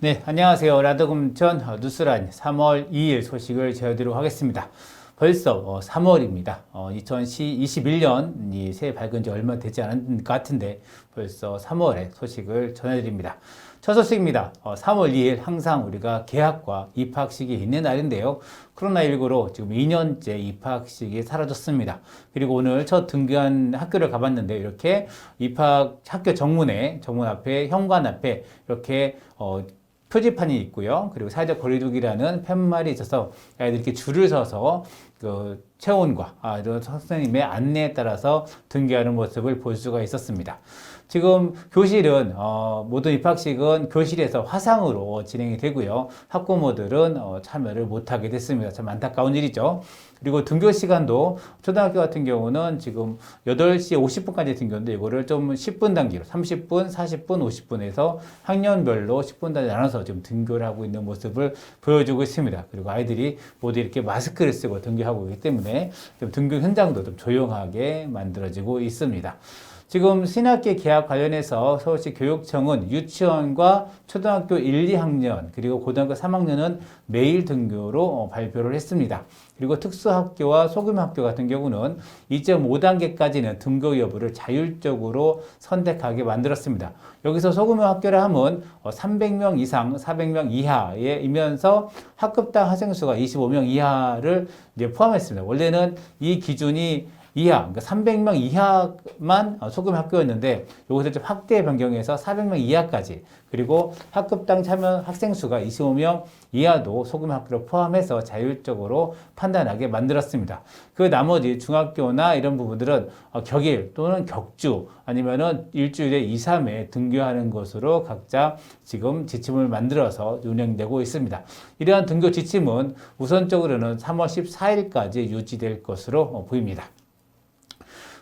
네, 안녕하세요. 라더금천 뉴스란 3월 2일 소식을 전해드리도록 하겠습니다. 벌써 3월입니다. 2021년이 새해 밝은 지 얼마 되지 않은 것 같은데 벌써 3월에 소식을 전해드립니다. 첫 소식입니다. 3월 2일 항상 우리가 개학과 입학식이 있는 날인데요. 코로나19로 지금 2년째 입학식이 사라졌습니다. 그리고 오늘 첫 등교한 학교를 가봤는데 이렇게 입학 학교 정문 앞에 현관 앞에 이렇게 표지판이 있고요. 그리고 사회적 거리두기라는 팻말이 있어서 아이들이 이렇게 줄을 서서 그 체온과 이런 선생님의 안내에 따라서 등교하는 모습을 볼 수가 있었습니다. 지금 교실은 모든 입학식은 교실에서 화상으로 진행이 되고요. 학부모들은 참여를 못하게 됐습니다. 참 안타까운 일이죠. 그리고 등교 시간도 초등학교 같은 경우는 지금 8시 50분까지 등교인데 이거를 좀 10분 단계로 30분, 40분, 50분에서 학년별로 10분 단위 나눠서 지금 등교를 하고 있는 모습을 보여주고 있습니다. 그리고 아이들이 모두 이렇게 마스크를 쓰고 등교하고 있기 때문에 좀 등교 현장도 좀 조용하게 만들어지고 있습니다. 지금 신학기 개학 관련해서 서울시 교육청은 유치원과 초등학교 1, 2학년 그리고 고등학교 3학년은 매일 등교로 발표를 했습니다. 그리고 특수학교와 소규모학교 같은 경우는 2.5단계까지는 등교 여부를 자율적으로 선택하게 만들었습니다. 여기서 소규모 학교라 하면 300명 이상, 400명 이하이면서 학급당 학생 수가 25명 이하를 이제 포함했습니다. 원래는 이 기준이 이하, 그러니까 300명 이하만 소규모 학교였는데 이것을 좀 확대 변경해서 400명 이하까지 그리고 학급당 참여 학생 수가 25명 이하도 소규모 학교를 포함해서 자율적으로 판단하게 만들었습니다. 그 나머지 중학교나 이런 부분들은 격일 또는 격주 아니면은 일주일에 2, 3회 등교하는 것으로 각자 지금 지침을 만들어서 운영되고 있습니다. 이러한 등교 지침은 우선적으로는 3월 14일까지 유지될 것으로 보입니다.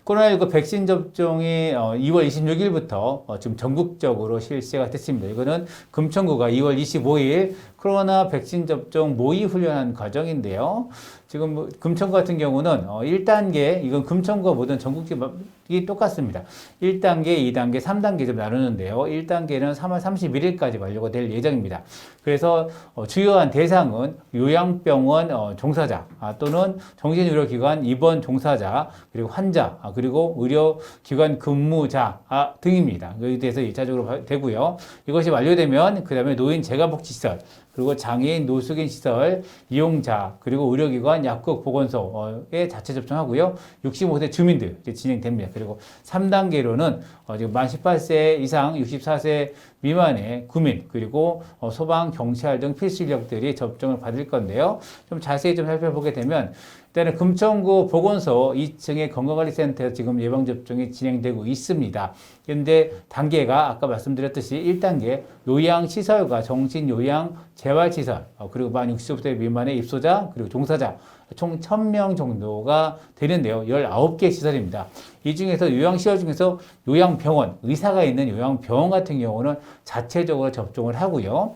코로나19 백신 접종이 2월 26일부터 지금 전국적으로 실시가 됐습니다. 이거는 금천구가 2월 25일 코로나 백신 접종 모의 훈련한 과정인데요. 지금 금천구 같은 경우는 1단계, 이건 금천구가 모든 전국이 똑같습니다. 1단계, 2단계, 3단계 좀 나누는데요. 1단계는 3월 31일까지 완료가 될 예정입니다. 그래서 주요한 대상은 요양병원 종사자 또는 정신의료기관 입원 종사자 그리고 환자 그리고 의료기관 근무자 등입니다. 여기에 대해서 1차적으로 되고요. 이것이 완료되면 그 다음에 노인 재가복지시설 그리고 장애인 노숙인 시설 이용자 그리고 의료기관 약국 보건소에 자체 접종하고요. 65세 주민들 진행됩니다. 그리고 3단계로는 지금 만 18세 이상 64세 미만의 구민 그리고 소방, 경찰 등 필수 인력들이 접종을 받을 건데요. 좀 자세히 좀 살펴보게 되면 일단은 금천구 보건소 2층의 건강관리센터에서 지금 예방접종이 진행되고 있습니다. 그런데 단계가 아까 말씀드렸듯이 1단계 요양시설과 정신요양 재활시설 그리고 만 65세 미만의 입소자 그리고 종사자 총 1000명 정도가 되는데요. 19개 시설입니다. 이 중에서 요양시설 중에서 요양병원, 의사가 있는 요양병원 같은 경우는 자체적으로 접종을 하고요.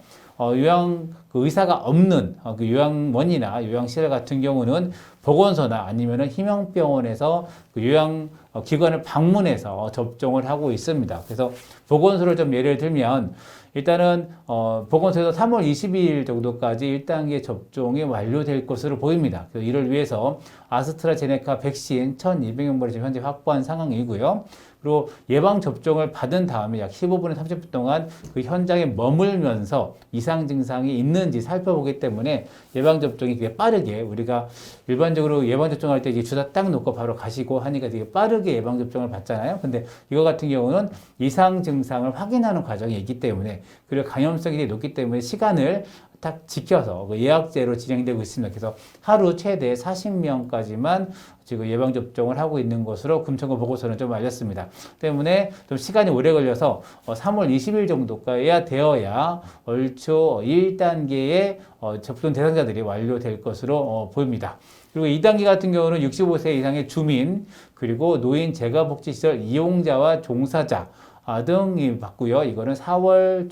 의사가 없는 그 요양원이나 요양시설 같은 경우는 보건소나 아니면은 희망병원에서 그 요양기관을 방문해서 접종을 하고 있습니다. 그래서 보건소를 좀 예를 들면 일단은 보건소에서 3월 22일 정도까지 1단계 접종이 완료될 것으로 보입니다. 그래서 이를 위해서 아스트라제네카 백신 1,200명분을 지금 현재 확보한 상황이고요. 그리고 예방접종을 받은 다음에 약 15분에서 30분 동안 그 현장에 머물면서 이상 증상이 있는지 살펴보기 때문에 예방접종이 되게 빠르게 우리가 일반적으로 예방접종할 때 이제 주사 딱 놓고 바로 가시고 하니까 되게 빠르게 예방접종을 받잖아요. 근데 이거 같은 경우는 이상 증상을 확인하는 과정이 있기 때문에 그리고 감염성이 되게 높기 때문에 시간을 딱 지켜서 예약제로 진행되고 있습니다. 그래서 하루 최대 40명까지만 지금 예방접종을 하고 있는 것으로 금천구 보고서는 좀 알렸습니다. 때문에 좀 시간이 오래 걸려서 3월 20일 정도까지 되어야 얼추 1단계의 접종 대상자들이 완료될 것으로 보입니다. 그리고 2단계 같은 경우는 65세 이상의 주민, 그리고 노인 재가복지시설 이용자와 종사자 등이 받고요. 이거는 4월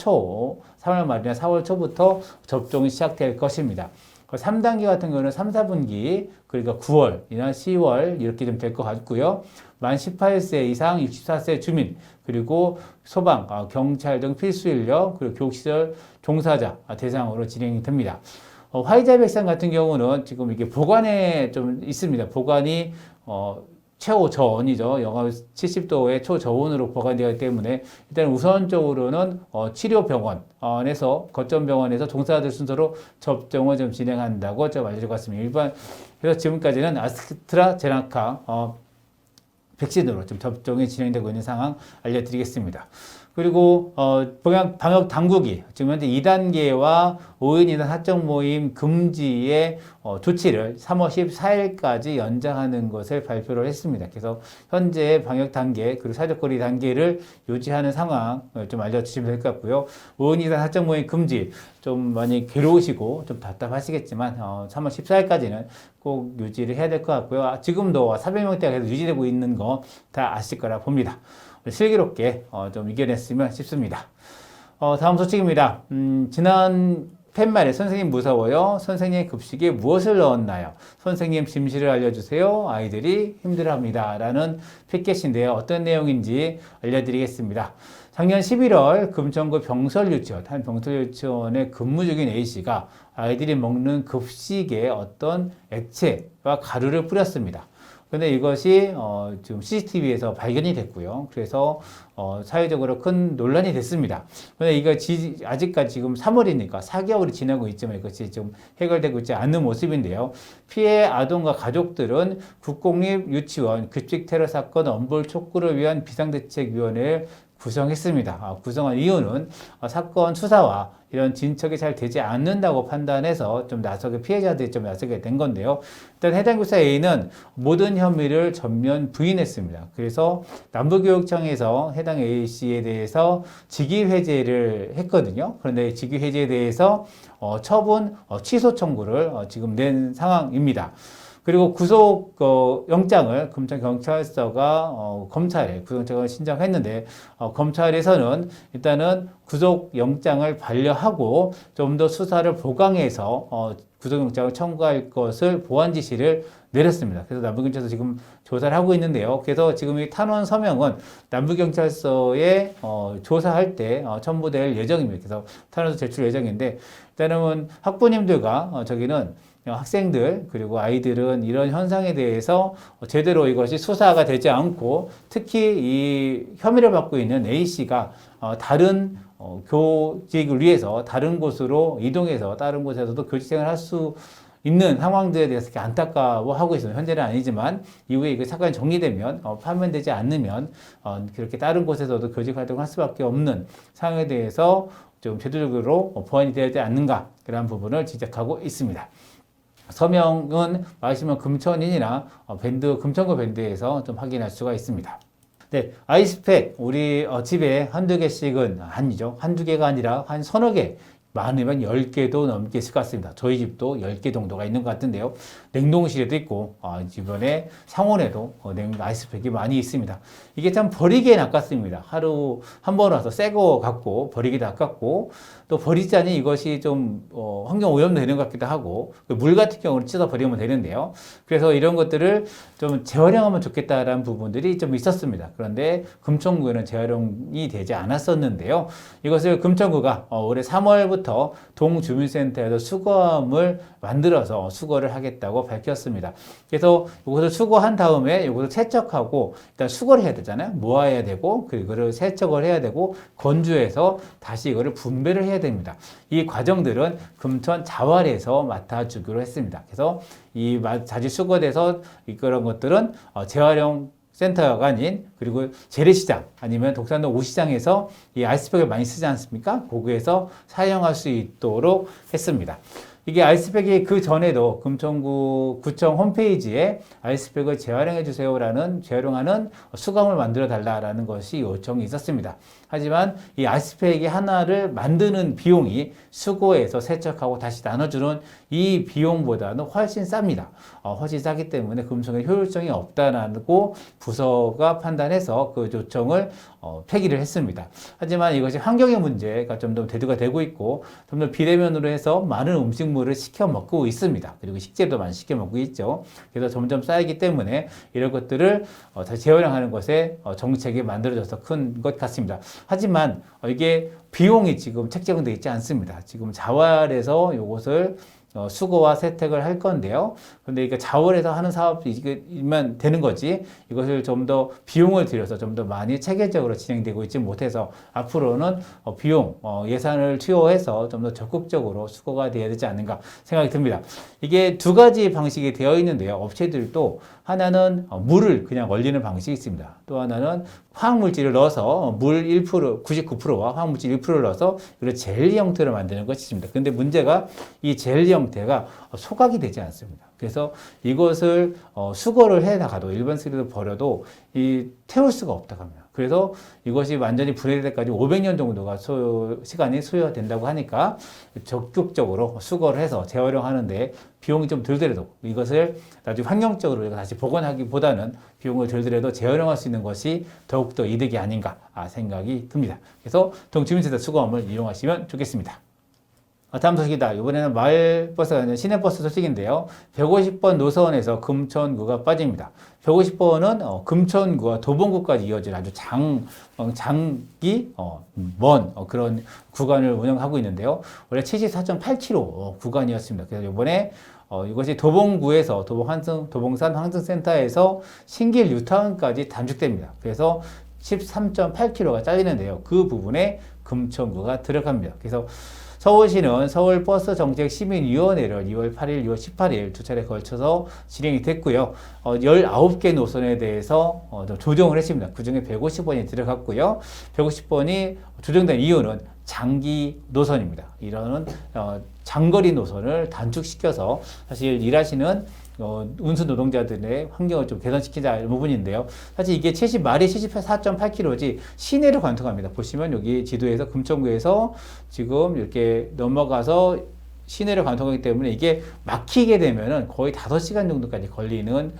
말이나 4월 초부터 접종이 시작될 것입니다. 3단계 같은 경우는 3, 4분기, 그러니까 9월이나 10월 이렇게 좀 될 것 같고요. 만 18세 이상 64세 주민, 그리고 소방, 경찰 등 필수 인력, 그리고 교육시설 종사자 대상으로 진행이 됩니다. 화이자 백상 같은 경우는 지금 이게 보관에 좀 있습니다. 보관이 최고저온이죠. 영하 70도의 초저온으로 보관되기 때문에 일단 우선적으로는 치료병원에서 거점병원에서 종사자들 순서로 접종을 좀 진행한다고 좀 알려주고 있습니다. 그래서 지금까지는 아스트라제네카 백신으로 좀 접종이 진행되고 있는 상황 알려드리겠습니다. 그리고 방역 당국이 지금 현재 2단계와 5인 이상 사적 모임 금지의 조치를 3월 14일까지 연장하는 것을 발표를 했습니다. 그래서 현재 방역 단계 그리고 사회적 거리 단계를 유지하는 상황을 좀 알려주시면 될 것 같고요. 5인 이상 사적 모임 금지 좀 많이 괴로우시고 좀 답답하시겠지만 3월 14일까지는 꼭 유지를 해야 될 것 같고요. 지금도 400명대가 계속 유지되고 있는 거 다 아실 거라 봅니다. 슬기롭게 좀 이겨냈으면 싶습니다. 다음 소식입니다. 지난 팻말에 선생님 무서워요. 선생님 급식에 무엇을 넣었나요? 선생님 짐실을 알려주세요. 아이들이 힘들어합니다. 라는 패킷인데요. 어떤 내용인지 알려드리겠습니다. 작년 11월 금천구 병설유치원, 한 병설유치원에 근무 중인 A씨가 아이들이 먹는 급식에 어떤 액체와 가루를 뿌렸습니다. 근데 이것이 지금 CCTV에서 발견이 됐고요. 그래서 사회적으로 큰 논란이 됐습니다. 근데 이거 아직까지 지금 3월이니까 4개월이 지나고 있지만 이것이 좀 해결되고 있지 않는 모습인데요. 피해 아동과 가족들은 국공립유치원 급식 테러 사건 엄벌 촉구를 위한 비상대책위원회를 구성했습니다. 구성한 이유는 사건 수사와 이런 진척이 잘 되지 않는다고 판단해서 좀 피해자들이 좀 나서게 된 건데요. 일단 해당 교사 A는 모든 혐의를 전면 부인했습니다. 그래서 남부교육청에서 해당 A씨에 대해서 직위해제를 했거든요. 그런데 직위해제에 대해서 처분 취소 청구를 지금 낸 상황입니다. 그리고 구속 영장을 금천경찰서가 검찰에 구속영장을 신청했는데 검찰에서는 일단은 구속 영장을 반려하고 좀 더 수사를 보강해서 구속영장을 청구할 것을 보완 지시를 내렸습니다. 그래서 남부경찰서 지금 조사를 하고 있는데요. 그래서 지금 이 탄원 서명은 남부경찰서에 조사할 때 첨부될 예정입니다. 그래서 탄원서 제출 예정인데 일단은 학부님들과 저기는 학생들 그리고 아이들은 이런 현상에 대해서 제대로 이것이 수사가 되지 않고 특히 이 혐의를 받고 있는 A씨가 다른 교직을 위해서 다른 곳으로 이동해서 다른 곳에서도 교직생활을 할 수 있는 상황들에 대해서 안타까워하고 있습니다. 현재는 아니지만 이후에 이 사건이 정리되면 파면되지 않으면 그렇게 다른 곳에서도 교직 활동을 할 수밖에 없는 상황에 대해서 좀 제도적으로 보완이 되어야 되지 않는가 그런 부분을 지적하고 있습니다. 서명은 마시면 금천인이나 금천구 밴드에서 좀 확인할 수가 있습니다. 네, 아이스팩 우리 집에 한두 개씩은 한두 개가 아니라 한 서너 개 많으면 10개도 넘게 있을 것 같습니다. 저희 집도 10개 정도가 있는 것 같은데요. 냉동실에도 있고 주변에 상온에도 아이스팩이 많이 있습니다. 이게 참 버리기엔 아깝습니다. 하루 한 번 와서 새 거 갖고 버리기도 아깝고 또 버리자니 이것이 좀 환경 오염도 되는 것 같기도 하고 물 같은 경우는 씻어 버리면 되는데요. 그래서 이런 것들을 좀 재활용하면 좋겠다라는 부분들이 좀 있었습니다. 그런데 금천구에는 재활용이 되지 않았었는데요. 이것을 금천구가 올해 3월부터 동주민센터에서 수거함을 만들어서 수거를 하겠다고 밝혔습니다. 그래서 이것을 수거한 다음에 이것을 세척하고 일단 수거를 해야 되잖아요. 모아야 되고 그리고 세척을 해야 되고 건조해서 다시 이거를 분배를 해야 됩니다. 이 과정들은 금천 자활에서 맡아주기로 했습니다. 그래서 이 자주 수거돼서 그런 것들은 재활용 센터가 아닌 그리고 재래시장 아니면 독산동 오시장에서 이 아이스팩을 많이 쓰지 않습니까? 거기에서 사용할 수 있도록 했습니다. 이게 아이스팩이 그 전에도 금천구 구청 홈페이지에 아이스팩을 재활용해 주세요라는 재활용하는 수감을 만들어 달라라는 것이 요청이 있었습니다. 하지만 이 아이스팩이 하나를 만드는 비용이 수거해서 세척하고 다시 나눠주는 이 비용보다는 훨씬 쌉니다. 훨씬 싸기 때문에 금천에 효율성이 없다라고 부서가 판단해서 그 요청을 폐기를 했습니다. 하지만 이것이 환경의 문제가 좀 더 대두가 되고 있고 좀 더 비대면으로 해서 많은 음식 음식물을 시켜 먹고 있습니다. 그리고 식재도 많이 시켜 먹고 있죠. 그래서 점점 쌓이기 때문에 이런 것들을 다시 재활용하는 것에 정책이 만들어져서 큰 것 같습니다. 하지만 이게 비용이 지금 책정되어 있지 않습니다. 지금 자활에서 이것을 수거와 세택을 할 건데요. 근데 이게 자원에서 하는 사업이면 되는 거지, 이것을 좀 더 비용을 들여서 좀 더 많이 체계적으로 진행되고 있지 못해서 앞으로는 비용, 예산을 투여해서 좀 더 적극적으로 수거가 되어야 되지 않는가 생각이 듭니다. 이게 두 가지 방식이 되어 있는데요. 업체들도 하나는 물을 그냥 얼리는 방식이 있습니다. 또 하나는 화학물질을 넣어서 물 1%, 99%와 화학물질 1%를 넣어서 이런 젤리 형태로 만드는 것이 있습니다. 근데 문제가 이 젤리 형태가 소각이 되지 않습니다. 그래서 이것을 수거를 해 나가도 일반 쓰레기로 버려도 태울 수가 없다고 합니다. 그래서 이것이 완전히 분해될 때까지 500년 정도가 시간이 소요된다고 하니까 적극적으로 수거를 해서 재활용하는데 비용이 좀 들더라도 이것을 나중에 환경적으로 다시 복원하기보다는 비용을 들더라도 재활용할 수 있는 것이 더욱더 이득이 아닌가 생각이 듭니다. 그래서 동주민센터 수거함을 이용하시면 좋겠습니다. 다음 소식이다. 이번에는 마을버스가 아니라 시내버스 소식인데요. 150번 노선에서 금천구가 빠집니다. 150번은 금천구와 도봉구까지 이어질 아주 장기 먼 그런 구간을 운영하고 있는데요. 원래 74.8km 구간이었습니다. 그래서 이번에 이것이 도봉구에서 도봉산 황승센터에서 신길 뉴타운까지 단축됩니다. 그래서 13.8km가 잘리는데요. 그 부분에 금천구가 들어갑니다. 그래서 서울시는 서울버스정책시민위원회를 2월 8일, 2월 18일 두 차례 걸쳐서 진행이 됐고요. 19개 노선에 대해서 조정을 했습니다. 그 중에 150번이 들어갔고요. 150번이 조정된 이유는 장기 노선입니다. 이런 장거리 노선을 단축시켜서 사실 일하시는 운수 노동자들의 환경을 좀 개선시키자 이런 부분인데요. 사실 이게 말이 74.8km지 시내를 관통합니다. 보시면 여기 지도에서 금천구에서 지금 이렇게 넘어가서 시내를 관통하기 때문에 이게 막히게 되면은 거의 5시간 정도까지 걸리는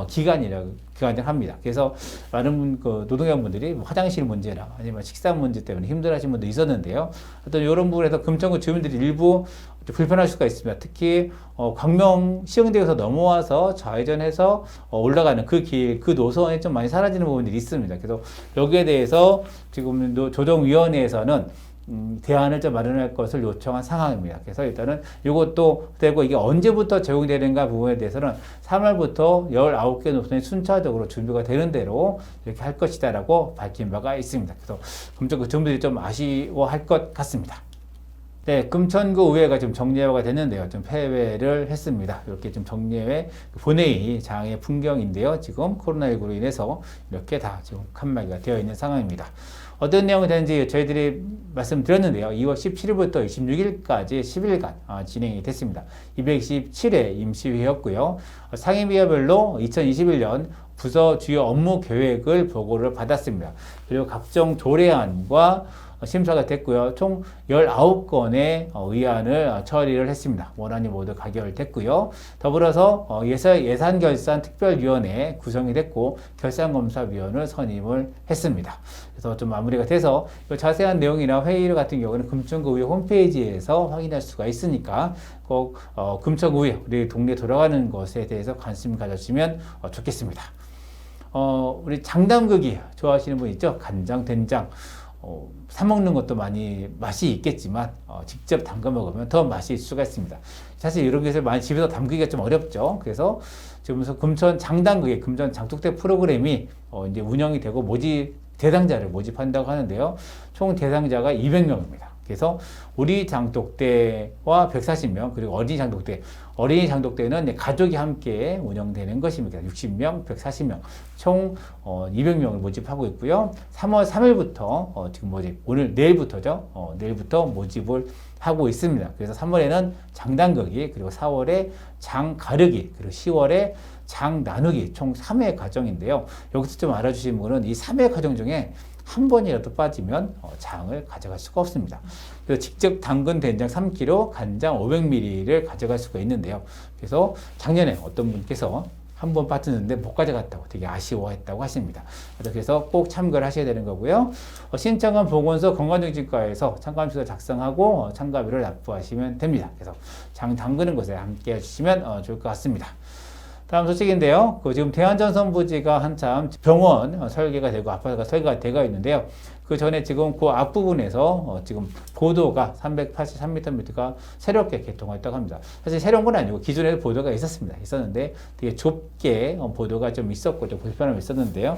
기간이라고 합니다. 그래서 많은 노동자분들이 화장실 문제나 아니면 식사 문제 때문에 힘들어하시는 분도 있었는데요. 어떤 이런 부분에서 금천구 주민들이 일부 불편할 수가 있습니다. 특히 광명 시흥대에서 넘어와서 좌회전해서 올라가는 그 길, 그 노선이 좀 많이 사라지는 부분들이 있습니다. 그래서 여기에 대해서 지금 조정위원회에서는 대안을 좀 마련할 것을 요청한 상황입니다. 그래서 일단은 이것도 되고 이게 언제부터 적용되는가 부분에 대해서는 3월부터 19개 노선이 순차적으로 준비가 되는 대로 이렇게 할 것이다라고 밝힌 바가 있습니다. 그래서 금천구 주민들이 좀 아쉬워할 것 같습니다. 네, 금천구 의회가 지금 정례화가 됐는데요. 좀 폐회를 했습니다. 이렇게 좀 정례회 본회의 장의 풍경인데요. 지금 코로나19로 인해서 이렇게 다 지금 칸막이가 되어 있는 상황입니다. 어떤 내용이 되는지 저희들이 말씀드렸는데요. 2월 17일부터 26일까지 10일간 진행이 됐습니다. 227회 임시회였고요. 상임위별로 2021년 부서 주요 업무 계획을 보고를 받았습니다. 그리고 각종 조례안과 심사가 됐고요. 총 19건의 의안을 처리를 했습니다. 원안이 모두 가결됐고요. 더불어서 예산결산특별위원회 구성이 됐고 결산검사위원을 선임을 했습니다. 그래서 좀 마무리가 돼서 자세한 내용이나 회의 같은 경우는 금천구의회 홈페이지에서 확인할 수가 있으니까 꼭 금천구의회 우리 동네 돌아가는 것에 대해서 관심 가져주시면 좋겠습니다. 우리 장담극이 좋아하시는 분 있죠? 간장, 된장. 사 먹는 것도 많이 맛이 있겠지만 직접 담가 먹으면 더 맛이 있을 수가 있습니다. 사실 이런 것을 많이 집에서 담그기가 좀 어렵죠. 그래서 지금 금천 장담극의 금천 장독대 프로그램이 이제 운영이 되고 대상자를 모집한다고 하는데요. 총 대상자가 200명입니다. 그래서 우리 장독대와 140명, 그리고 어린이 장독대는 가족이 함께 운영되는 것입니다. 60명, 140명, 총 200명을 모집하고 있고요. 3월 3일부터 지금 내일부터죠. 내일부터 모집을 하고 있습니다. 그래서 3월에는 장단극이, 그리고 4월에 장가르기, 그리고 10월에 장 나누기, 총 3회 과정인데요. 여기서 좀 알아주신 분은 이 3회 과정 중에 한 번이라도 빠지면 장을 가져갈 수가 없습니다. 그래서 직접 담근 된장 3kg, 간장 500ml를 가져갈 수가 있는데요. 그래서 작년에 어떤 분께서 한 번 빠졌는데 못 가져갔다고 되게 아쉬워했다고 하십니다. 그래서 꼭 참고를 하셔야 되는 거고요. 신청은 보건소 건강증진과에서 참가함수를 작성하고 참가비를 납부하시면 됩니다. 그래서 장 담그는 것에 함께 해주시면 좋을 것 같습니다. 다음 소식인데요. 지금 대한전선부지가 한참 병원 설계가 되고 아파트가 설계가 되어 있는데요. 그 전에 지금 그 앞부분에서 지금 보도가 383m가 새롭게 개통했다고 합니다. 사실 새로운 건 아니고 기존에도 보도가 있었는데 되게 좁게 보도가 좀 있었고 좀 불편함이 있었는데요.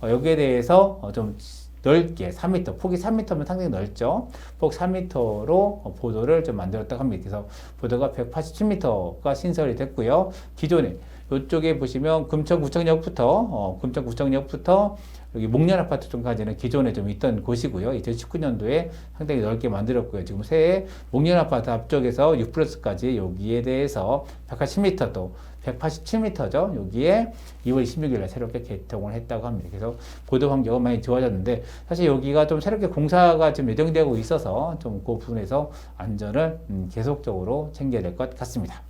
여기에 대해서 좀 넓게 3m, 폭이 3m면 상당히 넓죠. 폭 3m로 보도를 좀 만들었다고 합니다. 그래서 보도가 187m가 신설이 됐고요. 기존에 이쪽에 보시면 금천구청역부터 여기 목련 아파트 쪽까지는 기존에 좀 있던 곳이고요. 2019년도에 상당히 넓게 만들었고요. 지금 새해 목련 아파트 앞쪽에서 6플러스까지 여기에 대해서 180m 또 187m죠. 여기에 2월 26일에 새롭게 개통을 했다고 합니다. 그래서 보도 환경은 많이 좋아졌는데 사실 여기가 좀 새롭게 공사가 좀 예정되고 있어서 좀 그 부분에서 안전을 계속적으로 챙겨야 될 것 같습니다.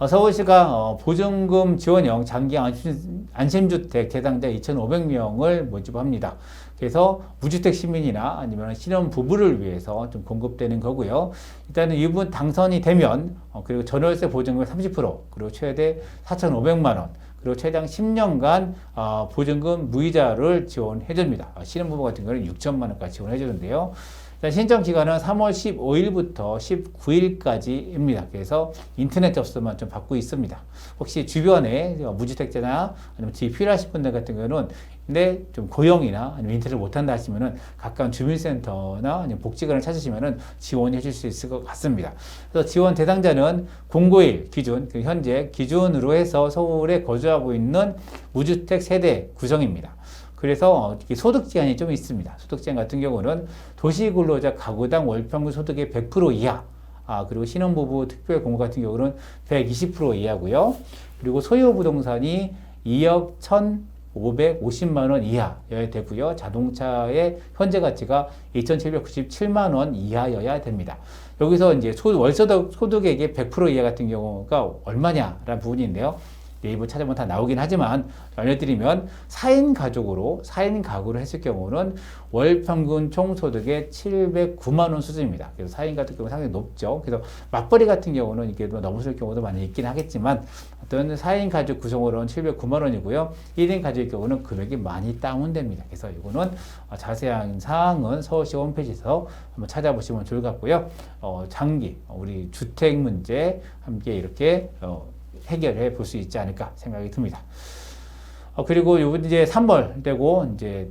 서울시가 보증금 지원형 장기 안심주택 대상자 2,500명을 모집합니다. 그래서 무주택 시민이나 아니면 신혼 부부를 위해서 좀 공급되는 거고요. 일단은 이분 당선이 되면 그리고 전월세 보증금 30% 그리고 최대 4,500만 원 그리고 최장 10년간 보증금 무이자를 지원해 줍니다. 신혼부부 같은 경우는 6천만 원까지 지원해 주는데요. 신청 기간은 3월 15일부터 19일까지입니다. 그래서 인터넷 접수만 좀 받고 있습니다. 혹시 주변에 무주택자나 아니면 집이 필요하신 분들 같은 경우는 근데 좀 고용이나 아니면 인터넷을 못한다 하시면은 가까운 주민센터나 아니면 복지관을 찾으시면은 지원해 줄 수 있을 것 같습니다. 그래서 지원 대상자는 091 기준, 현재 기준으로 해서 서울에 거주하고 있는 무주택 세대 구성입니다. 그래서 소득 제한이 좀 있습니다. 소득 제한 같은 경우는 도시근로자 가구당 월평균 소득의 100% 이하, 그리고 신혼부부 특별공급 같은 경우는 120% 이하고요. 그리고 소유 부동산이 2억 1,550만 원 이하여야 되고요. 자동차의 현재 가치가 2,797만 원 이하여야 됩니다. 여기서 이제 소득액의 100% 이하 같은 경우가 얼마냐라는 부분인데요. 네이버 찾아보면 다 나오긴 하지만 알려드리면 4인 가구로 했을 경우는 월 평균 총소득의 709만 원 수준입니다. 그래서 4인 같은 경우는 상당히 높죠. 그래서 맞벌이 같은 경우는 이게 넘어설 경우도 많이 있긴 하겠지만 어떤 4인 가족 구성으로는 709만 원이고요. 1인 가족의 경우는 금액이 많이 다운됩니다. 그래서 이거는 자세한 사항은 서울시 홈페이지에서 한번 찾아보시면 좋을 것 같고요. 장기 우리 주택 문제 함께 이렇게 해결해 볼 수 있지 않을까 생각이 듭니다. 그리고 이제 3월 되고 이제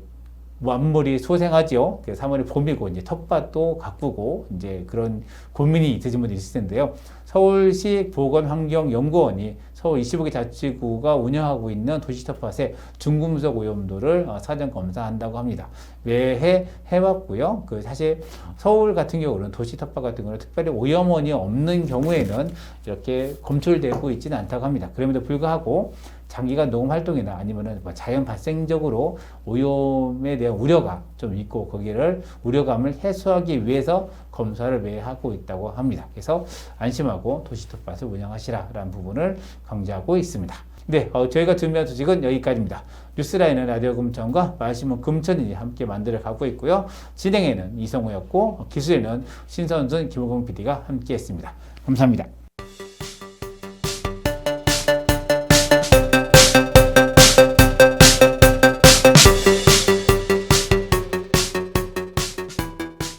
만물이 소생하지요. 3월이 봄이고 이제 텃밭도 가꾸고 이제 그런 고민이 있으신 분들이 있을 텐데요. 서울시 보건환경연구원이 서울 25개 자치구가 운영하고 있는 도시 텃밭의 중금속 오염도를 사전 검사한다고 합니다. 매해 해왔고요. 사실 서울 같은 경우는 도시 텃밭 같은 경우는 특별히 오염원이 없는 경우에는 이렇게 검출되고 있지는 않다고 합니다. 그럼에도 불구하고 장기간 농업 활동이나 아니면은 자연 발생적으로 오염에 대한 우려가 좀 있고 거기를 우려감을 해소하기 위해서 검사를 매해 하고 있다고 합니다. 그래서 안심하고 도시 텃밭을 운영하시라라는 부분을 강조하고 있습니다. 네, 저희가 준비한 소식은 여기까지입니다. 뉴스라인은 라디오 금천과 말씀은 금천이 함께 만들어 가고 있고요. 진행에는 이성우였고 기술에는 신선순 김호공 PD가 함께 했습니다. 감사합니다.